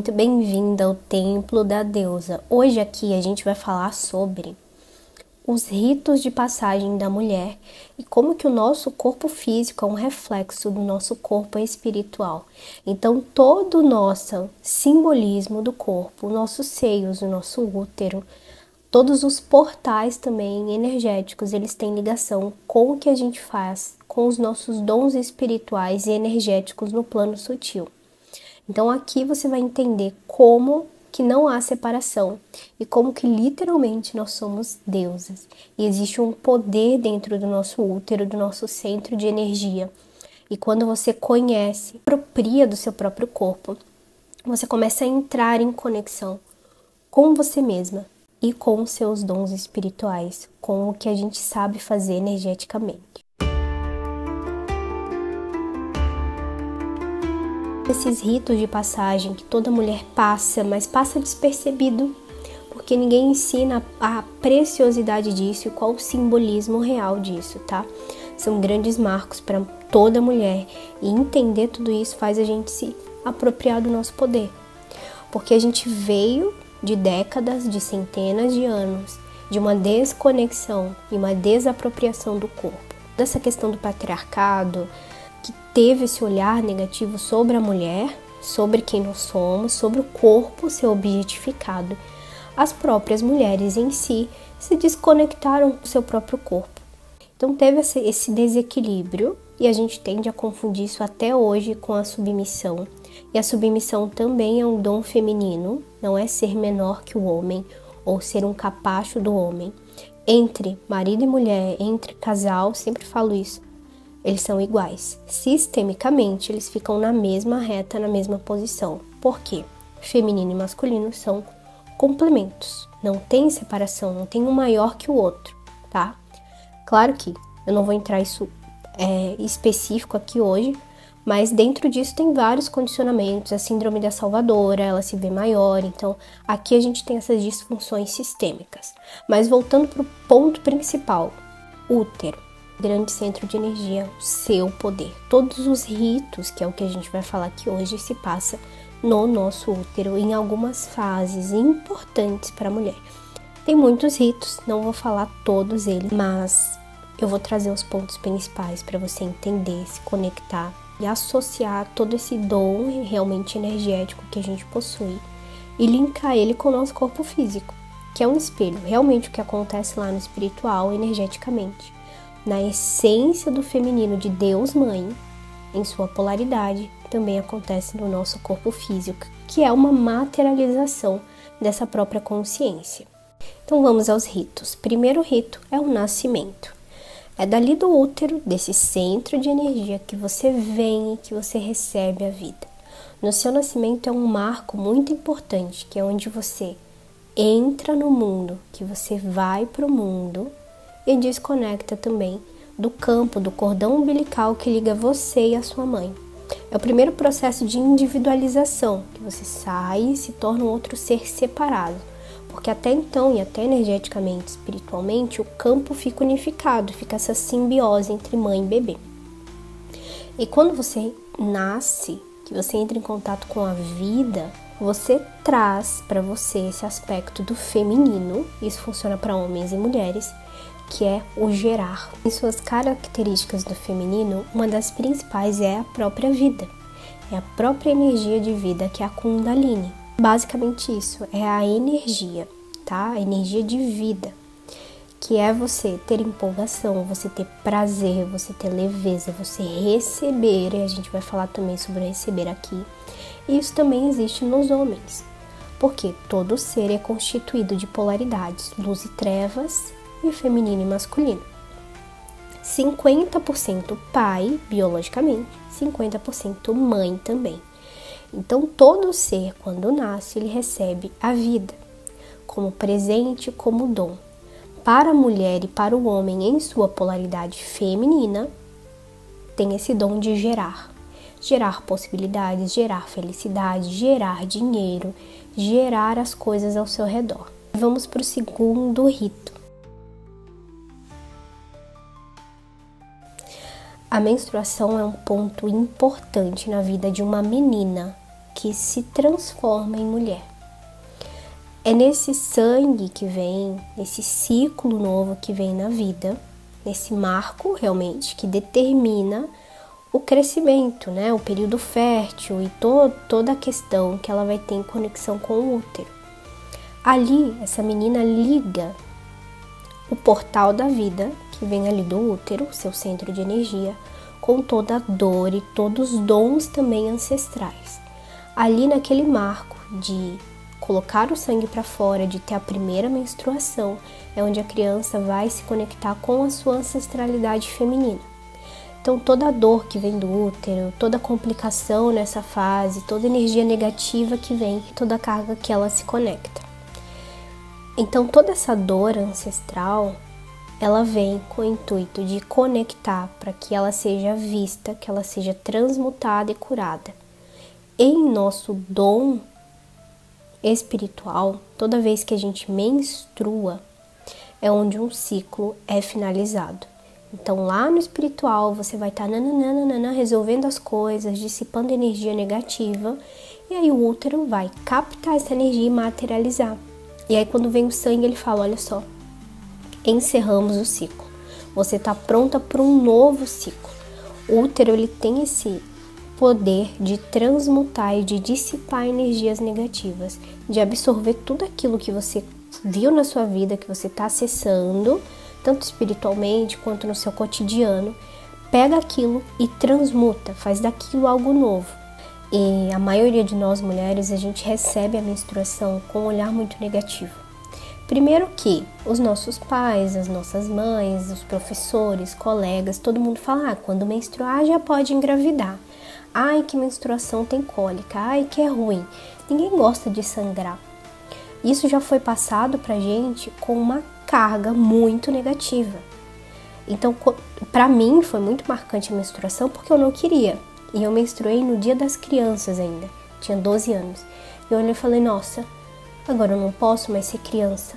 muito bem-vinda ao Templo da Deusa. Hoje aqui a gente vai falar sobre os ritos de passagem da mulher e como que o nosso corpo físico é um reflexo do nosso corpo espiritual. Então todo o nosso simbolismo do corpo, nossos seios, o nosso útero, todos os portais também energéticos, eles têm ligação com o que a gente faz, com os nossos dons espirituais e energéticos no plano sutil. Então aqui você vai entender como que não há separação e como que literalmente nós somos deusas. E existe um poder dentro do nosso útero, do nosso centro de energia. E quando você conhece, apropria do seu próprio corpo, você começa a entrar em conexão com você mesma e com os seus dons espirituais, com o que a gente sabe fazer energeticamente. Esses ritos de passagem que toda mulher passa, mas passa despercebido, porque ninguém ensina a preciosidade disso e qual o simbolismo real disso, tá? São grandes marcos para toda mulher e entender tudo isso faz a gente se apropriar do nosso poder, porque a gente veio de décadas, de centenas de anos, de uma desconexão e uma desapropriação do corpo. Dessa questão do patriarcado, que teve esse olhar negativo sobre a mulher, sobre quem nós somos, sobre o corpo ser objetificado. As próprias mulheres em si se desconectaram com o seu próprio corpo. Então teve esse desequilíbrio e a gente tende a confundir isso até hoje com a submissão. E a submissão também é um dom feminino, não é ser menor que o homem ou ser um capacho do homem. Entre marido e mulher, entre casal, sempre falo isso, eles são iguais. Sistemicamente, eles ficam na mesma reta, na mesma posição. Por quê? Feminino e masculino são complementos. Não tem separação, não tem um maior que o outro, tá? Claro que eu não vou entrar isso específico aqui hoje, mas dentro disso tem vários condicionamentos. A síndrome da salvadora, ela se vê maior. Então, aqui a gente tem essas disfunções sistêmicas. Mas voltando para o ponto principal, útero. Grande centro de energia, o seu poder. Todos os ritos, que é o que a gente vai falar aqui hoje, se passa no nosso útero, em algumas fases importantes para a mulher. Tem muitos ritos, não vou falar todos eles, mas eu vou trazer os pontos principais para você entender, se conectar e associar todo esse dom realmente energético que a gente possui e linkar ele com o nosso corpo físico, que é um espelho, realmente o que acontece lá no espiritual, energeticamente. Na essência do feminino de Deus Mãe, em sua polaridade, também acontece no nosso corpo físico, que é uma materialização dessa própria consciência. Então vamos aos ritos. Primeiro rito é o nascimento. É dali do útero, desse centro de energia, que você vem e que você recebe a vida. No seu nascimento é um marco muito importante, que é onde você entra no mundo, que você vai para o mundo, e desconecta também do campo, do cordão umbilical que liga você e a sua mãe. É o primeiro processo de individualização, que você sai e se torna um outro ser separado, porque até então, e até energeticamente, espiritualmente, o campo fica unificado, fica essa simbiose entre mãe e bebê. E quando você nasce, que você entra em contato com a vida, você traz para você esse aspecto do feminino, isso funciona para homens e mulheres, que é o gerar. Em suas características do feminino, uma das principais é a própria vida. É a própria energia de vida, que é a Kundalini. Basicamente isso, é a energia, tá? A energia de vida, que é você ter empolgação, você ter prazer, você ter leveza, você receber, e a gente vai falar também sobre receber aqui. E isso também existe nos homens, porque todo ser é constituído de polaridades, luz e trevas, e feminino e masculino. 50% pai, biologicamente, 50% mãe também. Então, todo ser, quando nasce, ele recebe a vida, como presente, como dom. Para a mulher e para o homem, em sua polaridade feminina, tem esse dom de gerar. Gerar possibilidades, gerar felicidade, gerar dinheiro, gerar as coisas ao seu redor. Vamos para o segundo rito. A menstruação é um ponto importante na vida de uma menina que se transforma em mulher. É nesse sangue que vem, nesse ciclo novo que vem na vida, nesse marco realmente que determina o crescimento, né? O período fértil e toda a questão que ela vai ter em conexão com o útero. Ali, essa menina liga o portal da vida, que vem ali do útero, seu centro de energia, com toda a dor e todos os dons também ancestrais. Ali naquele marco de colocar o sangue para fora, de ter a primeira menstruação, é onde a criança vai se conectar com a sua ancestralidade feminina. Então toda a dor que vem do útero, toda a complicação nessa fase, toda a energia negativa que vem, toda a carga que ela se conecta. Então toda essa dor ancestral, ela vem com o intuito de conectar para que ela seja vista, que ela seja transmutada e curada. Em nosso dom espiritual, toda vez que a gente menstrua, é onde um ciclo é finalizado. Então lá no espiritual você vai estar resolvendo as coisas, dissipando energia negativa, e aí o útero vai captar essa energia e materializar. E aí quando vem o sangue ele fala, olha só, encerramos o ciclo. Você está pronta para um novo ciclo. O útero ele tem esse poder de transmutar e de dissipar energias negativas, de absorver tudo aquilo que você viu na sua vida, que você está acessando, tanto espiritualmente quanto no seu cotidiano, pega aquilo e transmuta, faz daquilo algo novo. E a maioria de nós mulheres, a gente recebe a menstruação com um olhar muito negativo. Primeiro que os nossos pais, as nossas mães, os professores, colegas, todo mundo fala, quando menstruar já pode engravidar. Ai, que menstruação tem cólica, ai, que é ruim. Ninguém gosta de sangrar. Isso já foi passado pra gente com uma carga muito negativa. Então, pra mim, foi muito marcante a menstruação porque eu não queria. E eu menstruei no dia das crianças ainda, tinha 12 anos. E eu olhei e falei, nossa, agora eu não posso mais ser criança.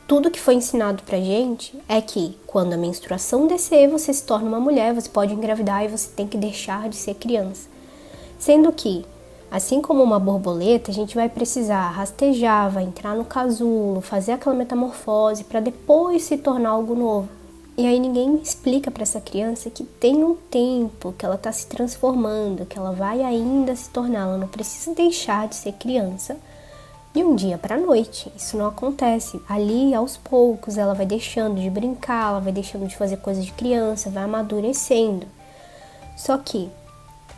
Tudo que foi ensinado pra gente é que quando a menstruação descer, você se torna uma mulher, você pode engravidar e você tem que deixar de ser criança. Sendo que, assim como uma borboleta, a gente vai precisar rastejar, vai entrar no casulo, fazer aquela metamorfose para depois se tornar algo novo. E aí ninguém explica para essa criança que tem um tempo, que ela está se transformando, que ela vai ainda se tornar, ela não precisa deixar de ser criança de um dia para a noite. Isso não acontece. Ali, aos poucos, ela vai deixando de brincar, ela vai deixando de fazer coisas de criança, vai amadurecendo. Só que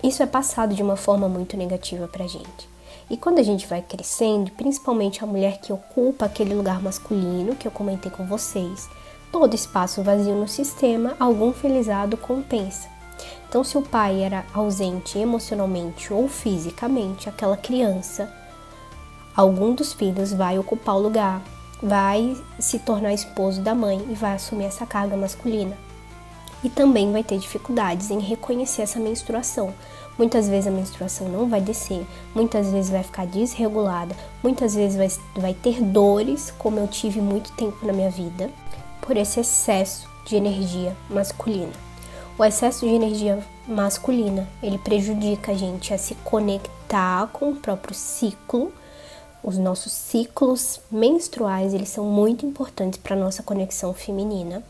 isso é passado de uma forma muito negativa pra gente. E quando a gente vai crescendo, principalmente a mulher que ocupa aquele lugar masculino, que eu comentei com vocês, todo espaço vazio no sistema, algum felizado compensa. Então, se o pai era ausente emocionalmente ou fisicamente, aquela criança, algum dos filhos vai ocupar o lugar, vai se tornar esposo da mãe e vai assumir essa carga masculina. E também vai ter dificuldades em reconhecer essa menstruação. Muitas vezes a menstruação não vai descer, muitas vezes vai ficar desregulada, muitas vezes vai ter dores, como eu tive muito tempo na minha vida, por esse excesso de energia masculina. O excesso de energia masculina, ele prejudica a gente a se conectar com o próprio ciclo. Os nossos ciclos menstruais, eles são muito importantes para a nossa conexão feminina.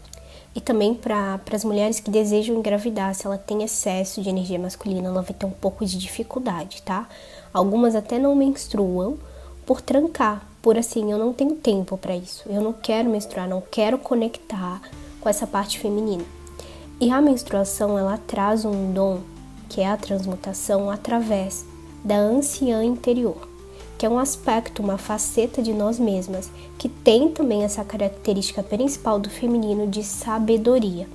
E também para as mulheres que desejam engravidar, se ela tem excesso de energia masculina, ela vai ter um pouco de dificuldade, tá? Algumas até não menstruam por trancar, por assim, eu não tenho tempo para isso, eu não quero menstruar, não quero conectar com essa parte feminina. E a menstruação, ela traz um dom, que é a transmutação através da anciã interior, que é um aspecto, uma faceta de nós mesmas, que tem também essa característica principal do feminino de sabedoria.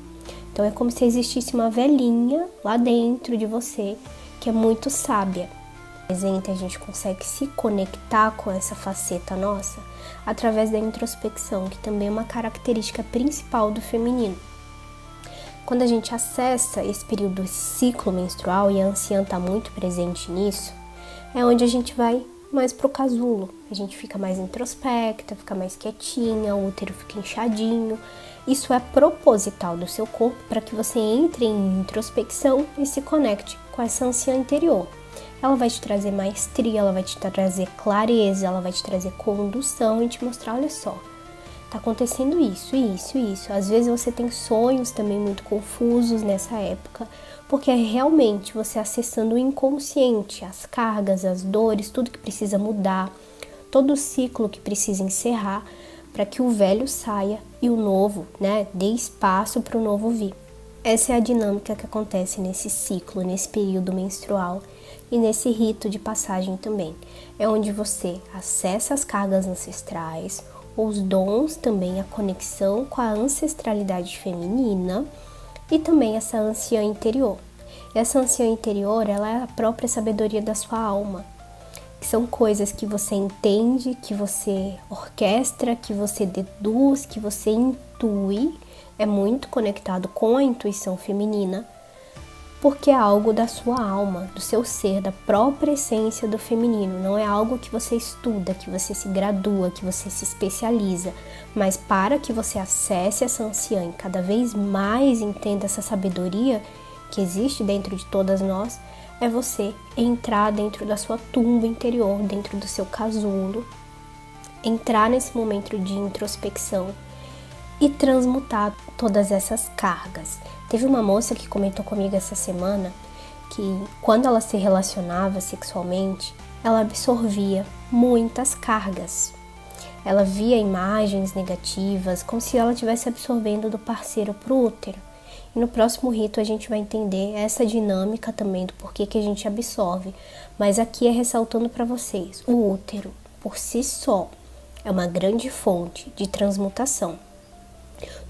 Então é como se existisse uma velhinha lá dentro de você, que é muito sábia. Presente, a gente consegue se conectar com essa faceta nossa através da introspecção, que também é uma característica principal do feminino. Quando a gente acessa esse período, esse ciclo menstrual, e a anciã está muito presente nisso, é onde a gente vai mais pro casulo, a gente fica mais introspecta, fica mais quietinha, o útero fica inchadinho. Isso é proposital do seu corpo para que você entre em introspecção e se conecte com essa anciã interior. ela vai te trazer maestria, ela vai te trazer clareza, ela vai te trazer condução e te mostrar, olha só, tá acontecendo isso, isso, isso. Às vezes você tem sonhos também muito confusos nessa época, porque é realmente você acessando o inconsciente, as cargas, as dores, tudo que precisa mudar, todo o ciclo que precisa encerrar, para que o velho saia e o novo, né, dê espaço para o novo vir. Essa é a dinâmica que acontece nesse ciclo, nesse período menstrual e nesse rito de passagem também. É onde você acessa as cargas ancestrais, os dons também, a conexão com a ancestralidade feminina e também essa anciã interior. Essa anciã interior, ela é a própria sabedoria da sua alma. Que são coisas que você entende, que você orquestra, que você deduz, que você intui, é muito conectado com a intuição feminina, porque é algo da sua alma, do seu ser, da própria essência do feminino. Não é algo que você estuda, que você se gradua, que você se especializa, mas para que você acesse essa anciã e cada vez mais entenda essa sabedoria que existe dentro de todas nós, é você entrar dentro da sua tumba interior, dentro do seu casulo, entrar nesse momento de introspecção e transmutar todas essas cargas. Teve uma moça que comentou comigo essa semana que quando ela se relacionava sexualmente, ela absorvia muitas cargas. Ela via imagens negativas, como se ela estivesse absorvendo do parceiro para o útero. E no próximo rito a gente vai entender essa dinâmica também do porquê que a gente absorve. Mas aqui é ressaltando para vocês, o útero, por si só, é uma grande fonte de transmutação.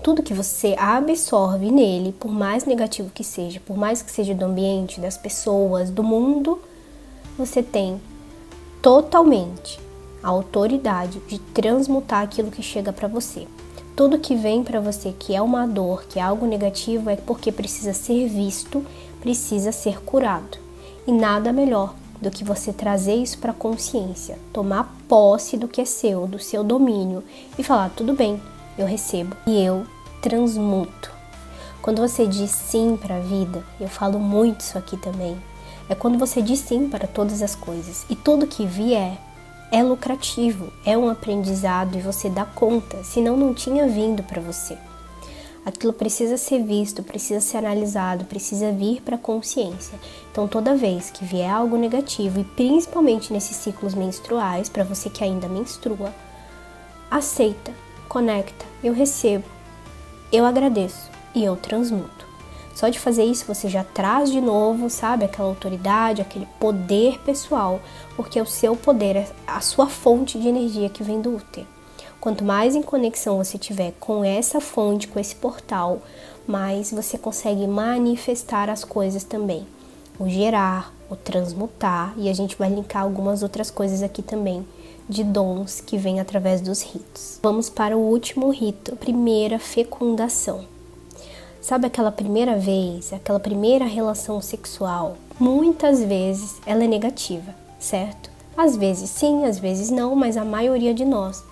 Tudo que você absorve nele, por mais negativo que seja, por mais que seja do ambiente, das pessoas, do mundo, você tem totalmente a autoridade de transmutar aquilo que chega para você. Tudo que vem para você que é uma dor, que é algo negativo, é porque precisa ser visto, precisa ser curado. E nada melhor do que você trazer isso para a consciência, tomar posse do que é seu, do seu domínio e falar, tudo bem, eu recebo e eu transmuto. Quando você diz sim para a vida, eu falo muito isso aqui também, é quando você diz sim para todas as coisas e tudo que vier é lucrativo, é um aprendizado e você dá conta, senão não tinha vindo para você. Aquilo precisa ser visto, precisa ser analisado, precisa vir para a consciência. Então toda vez que vier algo negativo, e principalmente nesses ciclos menstruais, para você que ainda menstrua, aceita, conecta, eu recebo, eu agradeço e eu transmuto. Só de fazer isso você já traz de novo, sabe, aquela autoridade, aquele poder pessoal, porque o seu poder é a sua fonte de energia que vem do útero. Quanto mais em conexão você tiver com essa fonte, com esse portal, mais você consegue manifestar as coisas também. O gerar, o transmutar, e a gente vai linkar algumas outras coisas aqui também, de dons que vêm através dos ritos. Vamos para o último rito, primeira fecundação. Sabe aquela primeira vez, aquela primeira relação sexual? Muitas vezes ela é negativa, certo? Às vezes sim, às vezes não, mas a maioria de nós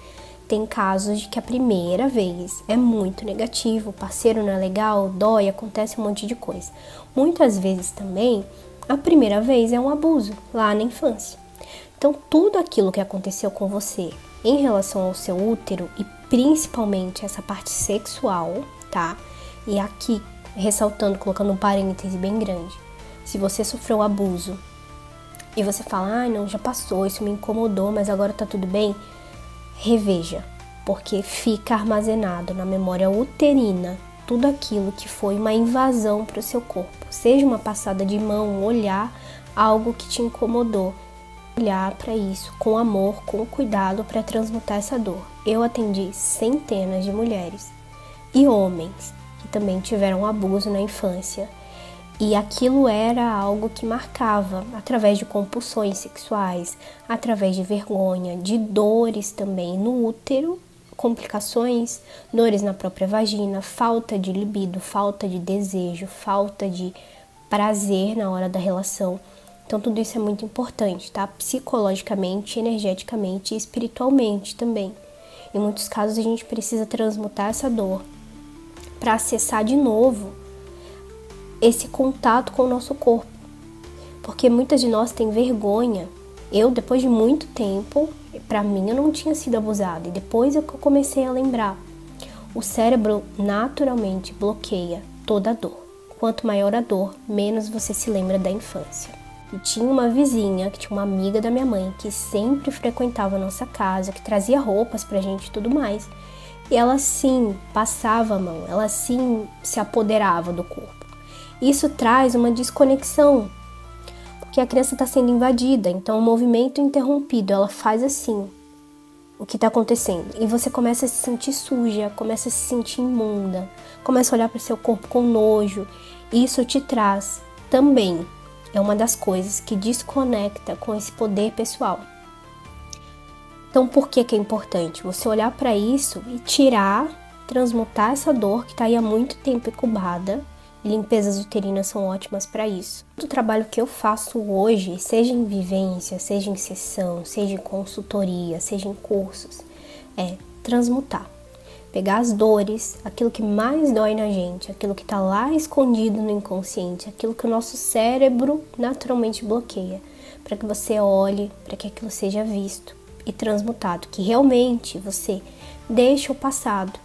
tem casos de que a primeira vez é muito negativo, o parceiro não é legal, dói, acontece um monte de coisa. Muitas vezes também a primeira vez é um abuso lá na infância. Então tudo aquilo que aconteceu com você em relação ao seu útero e principalmente essa parte sexual, tá? E aqui, ressaltando, colocando um parêntese bem grande, se você sofreu abuso e você fala, não, já passou, isso me incomodou, mas agora tá tudo bem, reveja, porque fica armazenado na memória uterina tudo aquilo que foi uma invasão para o seu corpo, seja uma passada de mão, um olhar, algo que te incomodou. Olhar para isso com amor, com cuidado para transmutar essa dor. Eu atendi centenas de mulheres e homens que também tiveram abuso na infância e aquilo era algo que marcava através de compulsões sexuais, através de vergonha, de dores também no útero, complicações, dores na própria vagina, falta de libido, falta de desejo, falta de prazer na hora da relação. Então tudo isso é muito importante, tá? Psicologicamente, energeticamente e espiritualmente também. Em muitos casos a gente precisa transmutar essa dor para acessar de novo esse contato com o nosso corpo. Porque muitas de nós têm vergonha. Eu, depois de muito tempo, pra mim eu não tinha sido abusada. E depois eu comecei a lembrar. O cérebro naturalmente bloqueia toda a dor. Quanto maior a dor, menos você se lembra da infância. E tinha uma vizinha, que tinha uma amiga da minha mãe, que sempre frequentava a nossa casa, que trazia roupas pra gente e tudo mais. E ela sim passava a mão, ela sim se apoderava do corpo. Isso traz uma desconexão, porque a criança está sendo invadida, então o movimento interrompido, ela faz assim, o que está acontecendo. E você começa a se sentir suja, começa a se sentir imunda, começa a olhar para o seu corpo com nojo. Isso te traz também, é uma das coisas que desconecta com esse poder pessoal. Então, por que é importante? Você olhar para isso e tirar, transmutar essa dor que está aí há muito tempo incubada. E limpezas uterinas são ótimas para isso. O trabalho que eu faço hoje, seja em vivência, seja em sessão, seja em consultoria, seja em cursos, é transmutar. Pegar as dores, aquilo que mais dói na gente, aquilo que está lá escondido no inconsciente, aquilo que o nosso cérebro naturalmente bloqueia, para que você olhe, para que aquilo seja visto e transmutado, que realmente você deixa o passado,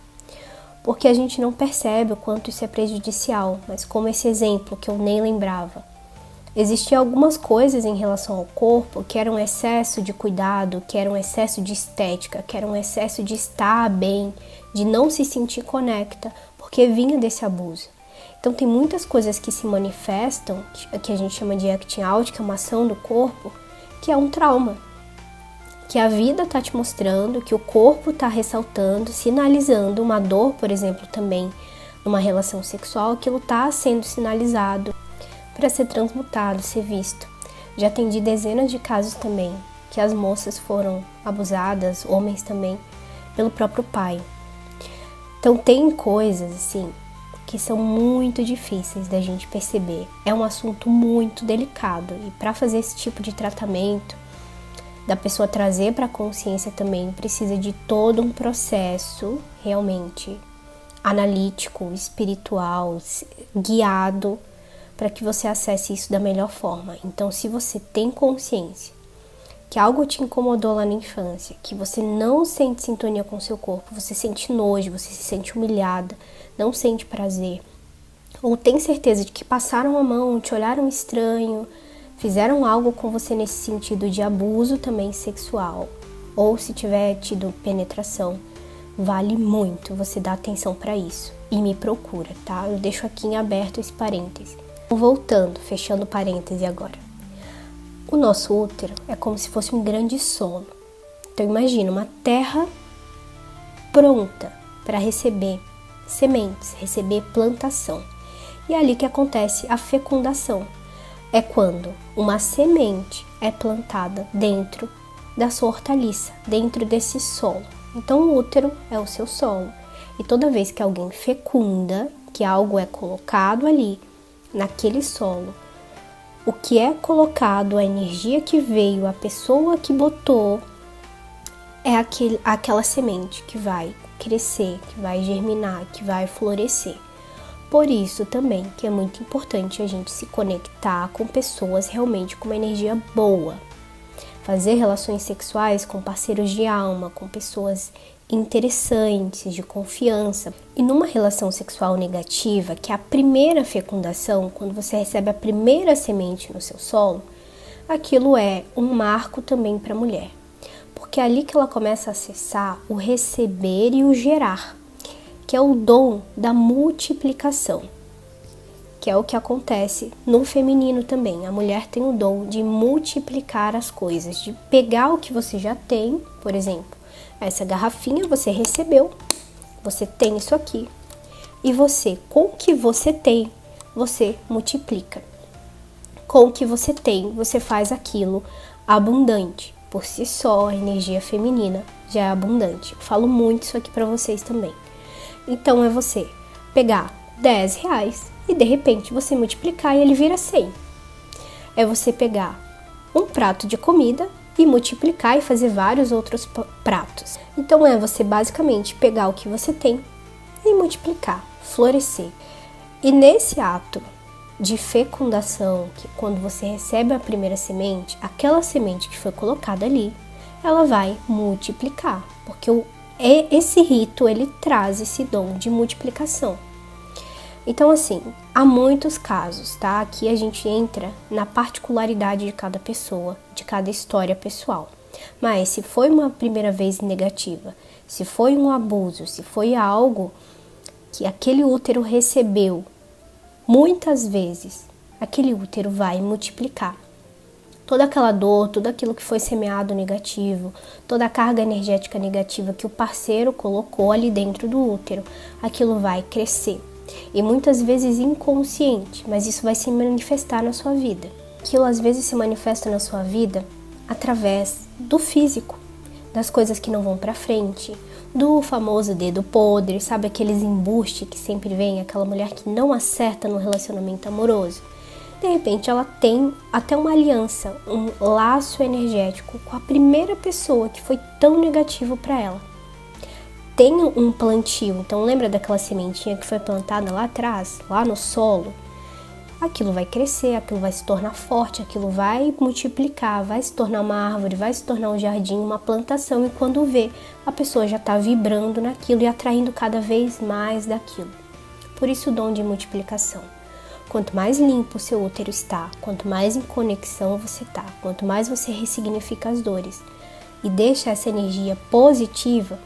porque a gente não percebe o quanto isso é prejudicial, mas como esse exemplo que eu nem lembrava. Existiam algumas coisas em relação ao corpo que eram excesso de cuidado, que eram excesso de estética, que eram excesso de estar bem, de não se sentir conecta, porque vinha desse abuso. Então tem muitas coisas que se manifestam, que a gente chama de acting out, que é uma ação do corpo, que é um trauma. Que a vida está te mostrando, que o corpo está ressaltando, sinalizando uma dor, por exemplo, também numa relação sexual, aquilo está sendo sinalizado para ser transmutado, ser visto. Já atendi dezenas de casos também, que as moças foram abusadas, homens também, pelo próprio pai. Então tem coisas assim que são muito difíceis da gente perceber. É um assunto muito delicado e para fazer esse tipo de tratamento, da pessoa trazer para a consciência também, precisa de todo um processo realmente analítico, espiritual, guiado, para que você acesse isso da melhor forma. Então, se você tem consciência que algo te incomodou lá na infância, que você não sente sintonia com o seu corpo, você sente nojo, você se sente humilhada, não sente prazer, ou tem certeza de que passaram a mão, te olharam estranho, fizeram algo com você nesse sentido de abuso também sexual, ou se tiver tido penetração, vale muito você dar atenção para isso e me procura, tá? Eu deixo aqui em aberto esse parêntese. Voltando, fechando parêntese agora. O nosso útero é como se fosse um grande solo. Então imagina uma terra pronta para receber sementes, receber plantação. E é ali que acontece a fecundação. É quando uma semente é plantada dentro da sua hortaliça, dentro desse solo. Então o útero é o seu solo. E toda vez que alguém fecunda, que algo é colocado ali, naquele solo, o que é colocado, a energia que veio, a pessoa que botou, é aquela semente que vai crescer, que vai germinar, que vai florescer. Por isso também que é muito importante a gente se conectar com pessoas realmente com uma energia boa. Fazer relações sexuais com parceiros de alma, com pessoas interessantes, de confiança. E numa relação sexual negativa, que é a primeira fecundação, quando você recebe a primeira semente no seu solo, aquilo é um marco também para a mulher. Porque é ali que ela começa a acessar o receber e o gerar, que é o dom da multiplicação, que é o que acontece no feminino também. A mulher tem o dom de multiplicar as coisas, de pegar o que você já tem, por exemplo, essa garrafinha você recebeu, você tem isso aqui, e você, com o que você tem, você multiplica. Com o que você tem, você faz aquilo abundante. Por si só, a energia feminina já é abundante. Eu falo muito isso aqui pra vocês também. Então é você pegar R$10 e de repente você multiplicar e ele vira 100. É você pegar um prato de comida e multiplicar e fazer vários outros pratos. Então é você basicamente pegar o que você tem e multiplicar, florescer. E nesse ato de fecundação, que quando você recebe a primeira semente, aquela semente que foi colocada ali, ela vai multiplicar, porque esse rito, ele traz esse dom de multiplicação. Então, assim, há muitos casos, tá? Aqui a gente entra na particularidade de cada pessoa, de cada história pessoal. Mas se foi uma primeira vez negativa, se foi um abuso, se foi algo que aquele útero recebeu muitas vezes, aquele útero vai multiplicar. Toda aquela dor, tudo aquilo que foi semeado negativo, toda a carga energética negativa que o parceiro colocou ali dentro do útero, aquilo vai crescer. E muitas vezes inconsciente, mas isso vai se manifestar na sua vida. Aquilo às vezes se manifesta na sua vida através do físico, das coisas que não vão pra frente, do famoso dedo podre, sabe aqueles embustes que sempre vem, aquela mulher que não acerta no relacionamento amoroso. De repente ela tem até uma aliança, um laço energético com a primeira pessoa que foi tão negativo para ela. Tem um plantio, então lembra daquela sementinha que foi plantada lá atrás, lá no solo? Aquilo vai crescer, aquilo vai se tornar forte, aquilo vai multiplicar, vai se tornar uma árvore, vai se tornar um jardim, uma plantação, e quando vê, a pessoa já está vibrando naquilo e atraindo cada vez mais daquilo. Por isso o dom de multiplicação. Quanto mais limpo o seu útero está, quanto mais em conexão você está, quanto mais você ressignifica as dores e deixa essa energia positiva,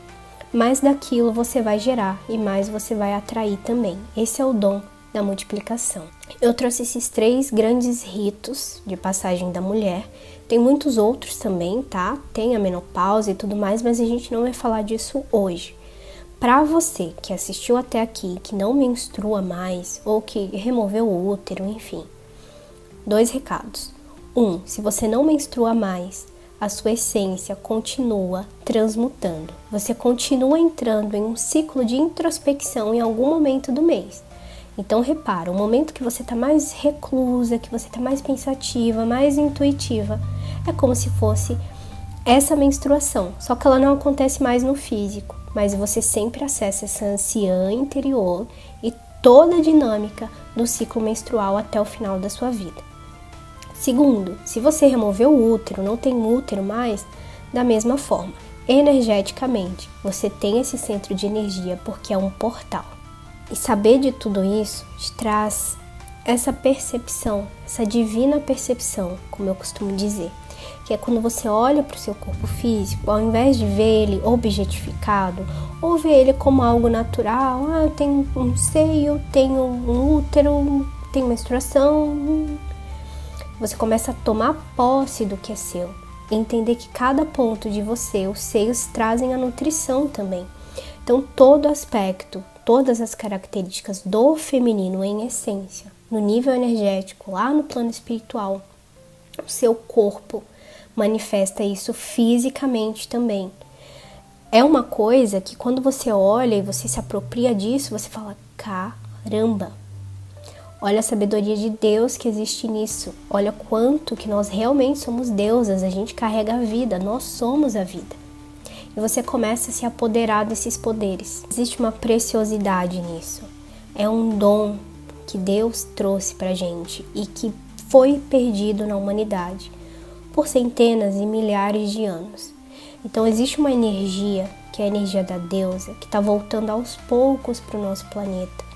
mais daquilo você vai gerar e mais você vai atrair também. Esse é o dom da multiplicação. Eu trouxe esses 3 grandes ritos de passagem da mulher. Tem muitos outros também, tá? Tem a menopausa e tudo mais, mas a gente não vai falar disso hoje. Para você que assistiu até aqui, que não menstrua mais ou que removeu o útero, enfim, 2 recados. 1, se você não menstrua mais, a sua essência continua transmutando. Você continua entrando em um ciclo de introspecção em algum momento do mês. Então repara, o momento que você está mais reclusa, que você está mais pensativa, mais intuitiva, é como se fosse essa menstruação, só que ela não acontece mais no físico, mas você sempre acessa essa anciã interior e toda a dinâmica do ciclo menstrual até o final da sua vida. Segundo, se você removeu o útero, não tem útero mais, da mesma forma, energeticamente, você tem esse centro de energia porque é um portal. E saber de tudo isso te traz essa percepção, essa divina percepção, como eu costumo dizer, que é quando você olha para o seu corpo físico, ao invés de ver ele objetificado, ou ver ele como algo natural, eu tenho um seio, tenho um útero, tenho menstruação, você começa a tomar posse do que é seu, e entender que cada ponto de você, os seios trazem a nutrição também. Então todo aspecto, todas as características do feminino em essência, no nível energético, lá no plano espiritual, o seu corpo manifesta isso fisicamente também. É uma coisa que quando você olha e você se apropria disso, você fala, caramba, olha a sabedoria de Deus que existe nisso, olha quanto que nós realmente somos deusas, a gente carrega a vida, nós somos a vida. E você começa a se apoderar desses poderes. Existe uma preciosidade nisso. É um dom que Deus trouxe pra gente e que foi perdido na humanidade por centenas e milhares de anos. Então existe uma energia, que é a energia da deusa, que está voltando aos poucos para o nosso planeta.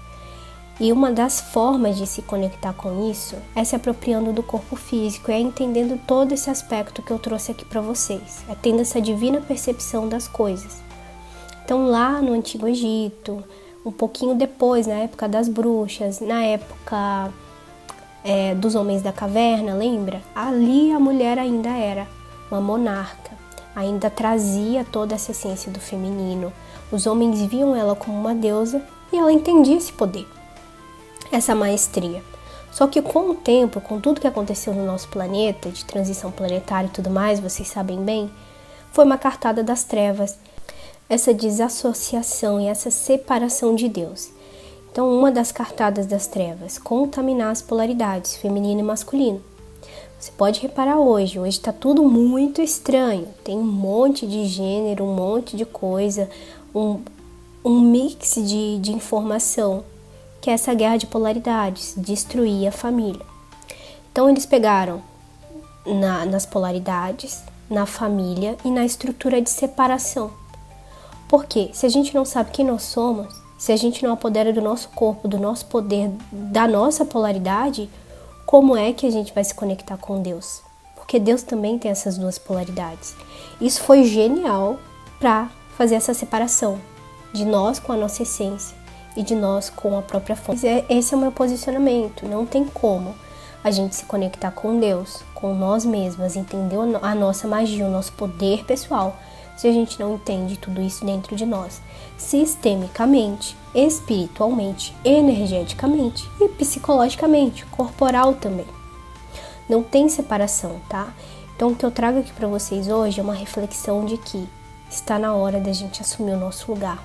E uma das formas de se conectar com isso é se apropriando do corpo físico, é entendendo todo esse aspecto que eu trouxe aqui para vocês, é tendo essa divina percepção das coisas. Então lá no Antigo Egito, um pouquinho depois, na época das bruxas, na época dos homens da caverna, lembra? Ali a mulher ainda era uma monarca, ainda trazia toda essa essência do feminino. Os homens viam ela como uma deusa e ela entendia esse poder, essa maestria. Só que com o tempo, com tudo que aconteceu no nosso planeta, de transição planetária e tudo mais, vocês sabem bem, foi uma cartada das trevas, essa desassociação e essa separação de Deus. Então, uma das cartadas das trevas, contaminar as polaridades, feminino e masculino. Você pode reparar hoje está tudo muito estranho, tem um monte de gênero, um monte de coisa, um mix de informação que é essa guerra de polaridades, destruir a família. Então eles pegaram nas polaridades, na família e na estrutura de separação. Porque se a gente não sabe quem nós somos, se a gente não apodera do nosso corpo, do nosso poder, da nossa polaridade, como é que a gente vai se conectar com Deus? Porque Deus também tem essas duas polaridades. Isso foi genial para fazer essa separação de nós com a nossa essência e de nós com a própria fonte. Esse é o meu posicionamento. Não tem como a gente se conectar com Deus, com nós mesmas, entender a nossa magia, o nosso poder pessoal, se a gente não entende tudo isso dentro de nós, sistemicamente, espiritualmente, energeticamente e psicologicamente, corporal também. Não tem separação, tá? Então o que eu trago aqui para vocês hoje é uma reflexão de que está na hora da gente assumir o nosso lugar,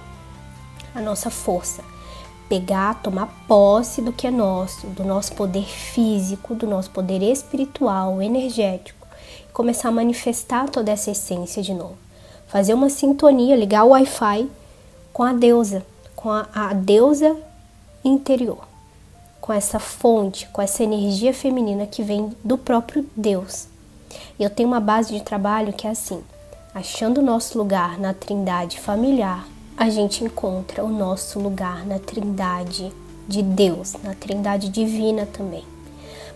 a nossa força, pegar, tomar posse do que é nosso, do nosso poder físico, do nosso poder espiritual, energético, e começar a manifestar toda essa essência de novo. Fazer uma sintonia, ligar o Wi-Fi com a deusa interior, com essa fonte, com essa energia feminina que vem do próprio Deus. E eu tenho uma base de trabalho que é assim: achando o nosso lugar na trindade familiar, a gente encontra o nosso lugar na trindade de Deus, na trindade divina também.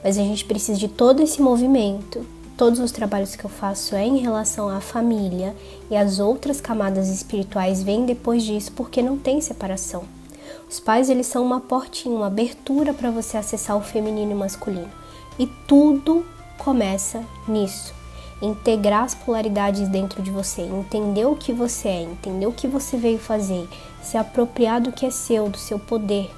Mas a gente precisa de todo esse movimento. Todos os trabalhos que eu faço é em relação à família, e as outras camadas espirituais vêm depois disso, porque não tem separação. Os pais, eles são uma portinha, uma abertura para você acessar o feminino e o masculino. E tudo começa nisso. Integrar as polaridades dentro de você, entender o que você é, entender o que você veio fazer, se apropriar do que é seu, do seu poder.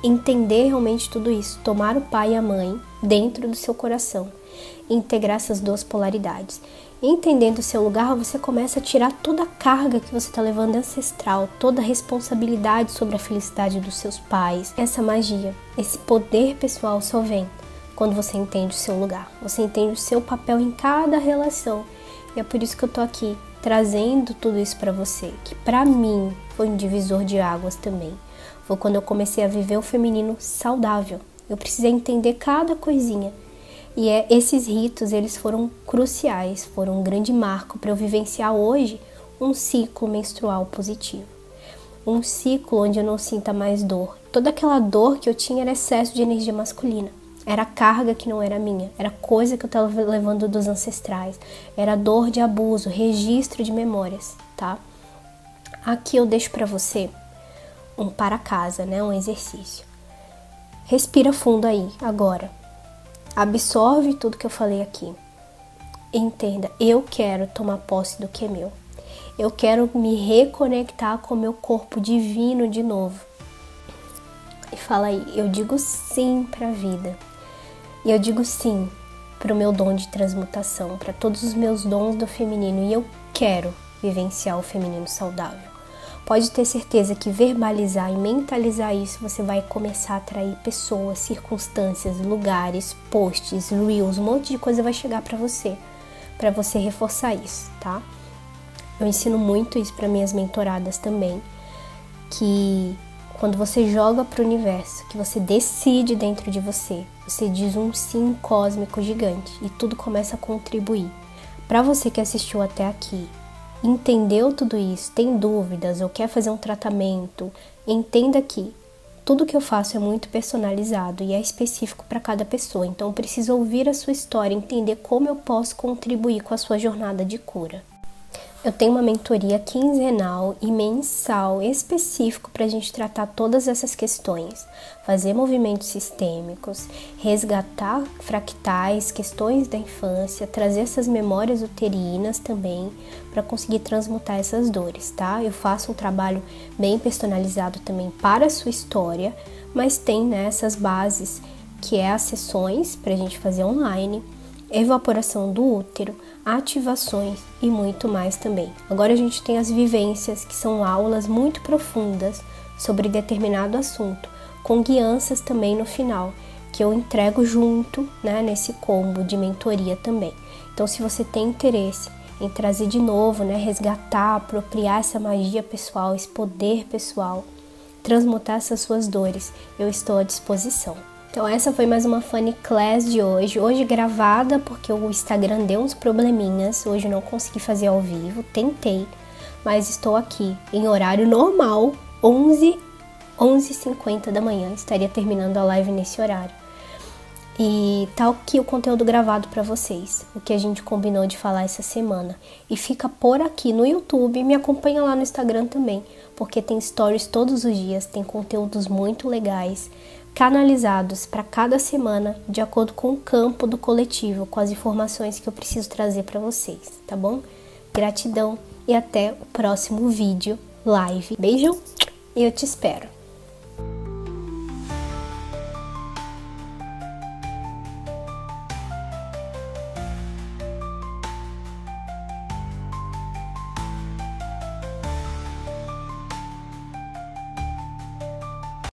Entender realmente tudo isso, tomar o pai e a mãe dentro do seu coração, integrar essas duas polaridades. Entendendo o seu lugar, você começa a tirar toda a carga que você está levando ancestral, toda a responsabilidade sobre a felicidade dos seus pais. Essa magia, esse poder pessoal só vem quando você entende o seu lugar, você entende o seu papel em cada relação. E é por isso que eu tô aqui trazendo tudo isso para você, que para mim foi um divisor de águas também. Foi quando eu comecei a viver o feminino saudável. Eu precisei entender cada coisinha. E esses ritos, eles foram cruciais, foram um grande marco para eu vivenciar hoje um ciclo menstrual positivo. Um ciclo onde eu não sinta mais dor. Toda aquela dor que eu tinha era excesso de energia masculina. Era carga que não era minha, era coisa que eu estava levando dos ancestrais, era dor de abuso, registro de memórias, tá? Aqui eu deixo para você um para casa, né? Um exercício. Respira fundo aí, agora. Absorve tudo que eu falei aqui. Entenda, eu quero tomar posse do que é meu. Eu quero me reconectar com o meu corpo divino de novo. E fala aí, eu digo sim para a vida. E eu digo sim para o meu dom de transmutação, para todos os meus dons do feminino. E eu quero vivenciar o feminino saudável. Pode ter certeza que verbalizar e mentalizar isso, você vai começar a atrair pessoas, circunstâncias, lugares, posts, reels, um monte de coisa vai chegar para você reforçar isso, tá? Eu ensino muito isso para minhas mentoradas também, que quando você joga para o universo, que você decide dentro de você, você diz um sim cósmico gigante e tudo começa a contribuir. Para você que assistiu até aqui, entendeu tudo isso, tem dúvidas ou quer fazer um tratamento, entenda que tudo que eu faço é muito personalizado e é específico para cada pessoa. Então eu preciso ouvir a sua história, entender como eu posso contribuir com a sua jornada de cura. Eu tenho uma mentoria quinzenal e mensal específico para a gente tratar todas essas questões, fazer movimentos sistêmicos, resgatar fractais, questões da infância, trazer essas memórias uterinas também para conseguir transmutar essas dores, tá? Eu faço um trabalho bem personalizado também para a sua história, mas tem, né, essas bases que é as sessões para a gente fazer online, evaporação do útero, ativações e muito mais também. Agora a gente tem as vivências, que são aulas muito profundas sobre determinado assunto, com guianças também no final, que eu entrego junto, né, nesse combo de mentoria também. Então, se você tem interesse em trazer de novo, né, resgatar, apropriar essa magia pessoal, esse poder pessoal, transmutar essas suas dores, eu estou à disposição. Então essa foi mais uma Funny Class de hoje. Hoje gravada porque o Instagram deu uns probleminhas. Hoje eu não consegui fazer ao vivo, tentei. Mas estou aqui em horário normal, 11h50 da manhã. Estaria terminando a live nesse horário. E tá aqui o conteúdo gravado para vocês. O que a gente combinou de falar essa semana. E fica por aqui no YouTube. Me acompanha lá no Instagram também. Porque tem stories todos os dias. Tem conteúdos muito legais, canalizados para cada semana, de acordo com o campo do coletivo, com as informações que eu preciso trazer para vocês, tá bom? Gratidão e até o próximo vídeo live. Beijo e eu te espero.